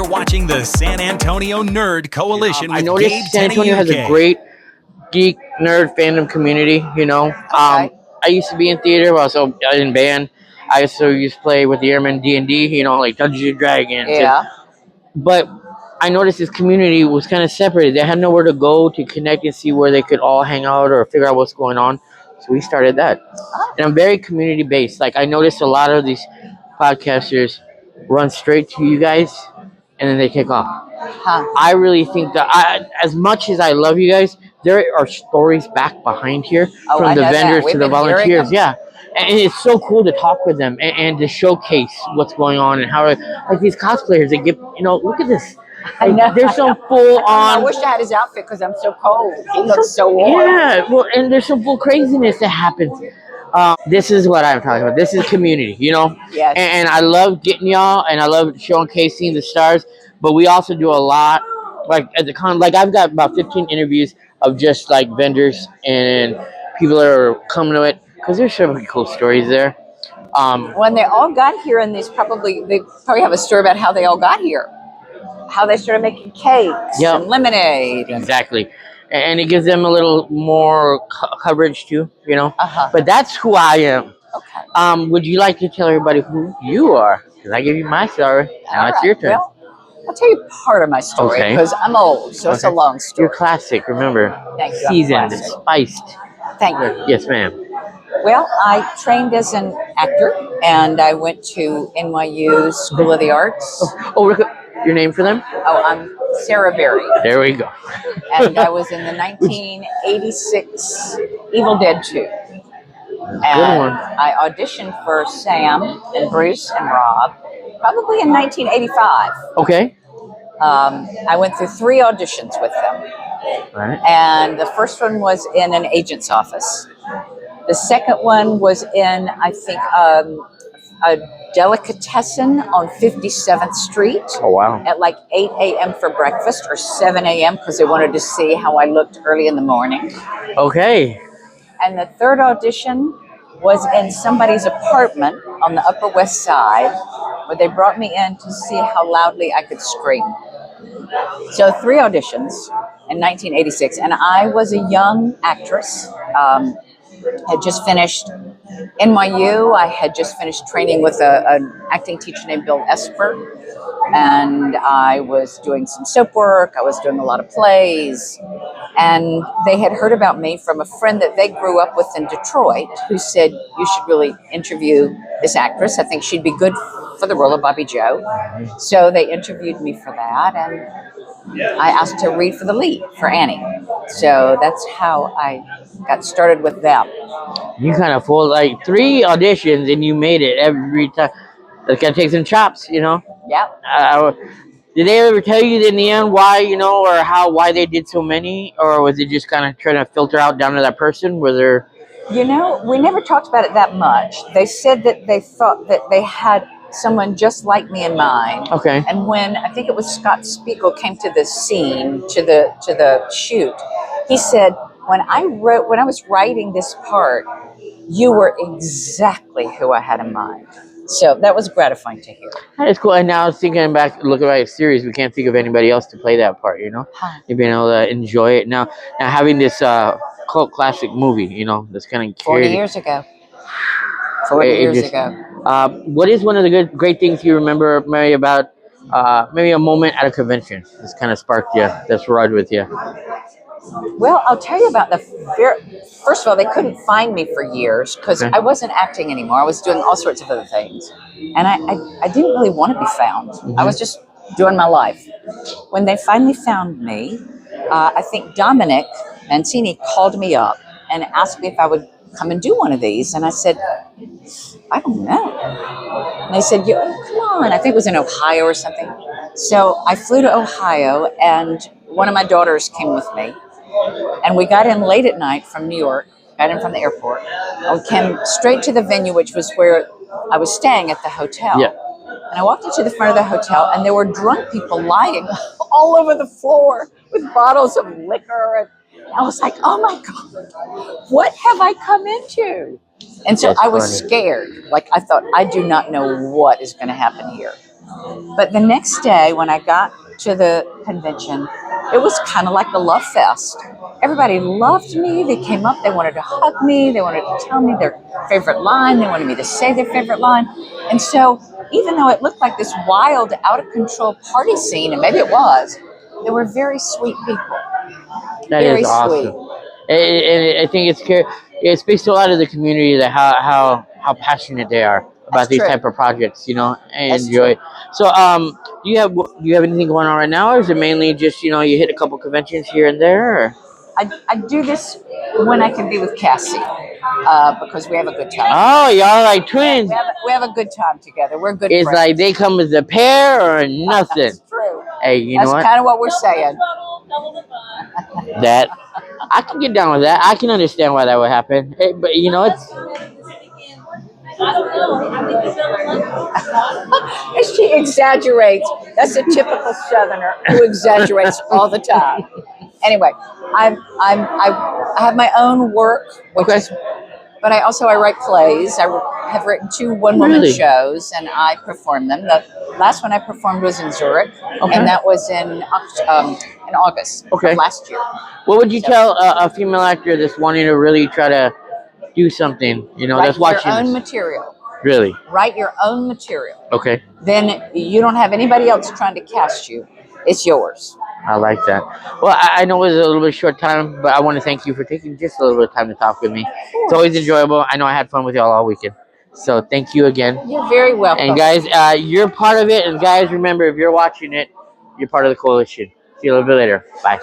You're watching the San Antonio Nerd Coalition I with noticed Gabe San Antonio has a UK. great geek nerd fandom community. I used to be in theater, but also in band. I also used to play with the Airmen D&D, like Dungeons and Dragons. But I noticed this community was kind of separated. They had nowhere to go to connect and see where they could all hang out or figure out what's going on. So we started that. And I'm very community based. Like I noticed a lot of these podcasters run straight to you guys and then they take off. I really think that as much as I love you guys, there are stories back behind here from the vendors to the volunteers. Yeah. And it's so cool to talk with them and to showcase what's going on and how, like these cosplayers, they get, look at this. I know. There's some full on. I wish I had his outfit because I'm so cold. He looks so warm. Yeah, well, and there's some full craziness that happens. This is what I'm talking about. This is community, Yes. And I love getting y'all, and I love showcasing the stars. But we also do a lot, like at the con. Like I've got about 15 interviews of just like vendors and people that are coming to it because there's so many cool stories there. When they all got here, and they probably have a story about how they all got here, how they started making cakes and lemonade. Exactly. And it gives them a little more coverage too, But that's who I am. Okay. Would you like to tell everybody who you are? Because I give you my story. Now it's your turn. Well, I'll tell you part of my story because I'm old, so it's a long story. You're classic, remember. Thank you. Seasoned, spiced. Thank you. Yes, ma'am. Well, I trained as an actor, and I went to NYU School of the Arts. Oh, your name for them? Oh, I'm Sarah Berry. There we go. And I was in the 1986 Evil Dead 2. And I auditioned for Sam and Bruce and Rob probably in 1985. Okay. I went through 3 auditions with them. Right. And the first one was in an agent's office. The second one was in, I think, a delicatessen on 57th Street. Oh, wow. At like 8 a.m. for breakfast or 7 a.m. because they wanted to see how I looked early in the morning. Okay. And the third audition was in somebody's apartment on the Upper West Side where they brought me in to see how loudly I could scream. So 3 auditions in 1986. And I was a young actress. Had just finished NYU. I had just finished training with an acting teacher named Bill Esper. And I was doing some soap work. I was doing a lot of plays. And they had heard about me from a friend that they grew up with in Detroit who said, you should really interview this actress. I think she'd be good for the role of Bobby Joe. So they interviewed me for that. And I asked to read for the lead for Annie. So that's how I got started with them. You kind of pulled like 3 auditions and you made it every time. It's got to take some chops, Yeah. Did they ever tell you in the end why, or why they did so many? Or was it just kind of trying to filter out down to that person? Were there... We never talked about it that much. They said that they thought that they had someone just like me in mind. Okay. And when I think it was Scott Spiegel came to the scene, to the shoot, he said, when I was writing this part, you were exactly who I had in mind. So that was gratifying to hear. That's cool. And now I was thinking back, looking at the series, we can't think of anybody else to play that part, You've been able to enjoy it. Now having this cult classic movie, that's kind of 40 years ago. 40 years ago. What is one of the great things you remember, Mary, about maybe a moment at a convention that's kind of sparked you, that's rode with you? Well, I'll tell you about first of all, they couldn't find me for years because I wasn't acting anymore. I was doing all sorts of other things. And I didn't really want to be found. I was just doing my life. When they finally found me, I think Dominic Mancini called me up and asked me if I would come and do one of these. And I said, I don't know. And they said, come on. I think it was in Ohio or something. So I flew to Ohio, and one of my daughters came with me. And we got in late at night from New York, got in from the airport. And we came straight to the venue, which was where I was staying at the hotel. Yeah. And I walked into the front of the hotel, and there were drunk people lying all over the floor with bottles of liquor. And I was like, oh my God, what have I come into? And so I was scared. Like, I thought, I do not know what is going to happen here. But the next day, when I got to the convention, it was kind of like a love fest. Everybody loved me. They came up, they wanted to hug me, they wanted to tell me their favorite line, they wanted me to say their favorite line. And so, even though it looked like this wild, out of control party scene, and maybe it was, they were very sweet people. That Very is awesome. sweet. And I think it speaks to a lot of the community that how passionate they are about That's these true. type of projects. You know, and That's enjoy it. So, do you have anything going on right now, or is it mainly just you hit a couple conventions here and there? Or? I do this when I can be with Cassie because we have a good time. Oh, y'all like twins. We have a good time together. We're good It's friends. like they come as a pair or nothing. That's true. Hey, you know That's what? kind of what we're saying. That I can get down with that. I can understand why that would happen. Hey, but it's She exaggerates. That's a typical Southerner who exaggerates all the time. Anyway, I have my own work, which Okay. is, but I write plays. I have written 2 one-woman Really? shows, and I perform them. The last one I performed was in Zurich, Okay. and that was in August Okay. of last year. What would you tell a female actor that's wanting to really try to do something? Write That's your watching own this. material. Really? Write your own material. Okay. Then you don't have anybody else trying to cast you. It's yours. I like that. Well, I know it was a little bit short time, but I want to thank you for taking just a little bit of time to talk with me. It's always enjoyable. I know I had fun with y'all all weekend. So thank you again. You're very welcome. And guys, you're part of it. And guys, remember, if you're watching it, you're part of the coalition. See you a little bit later. Bye.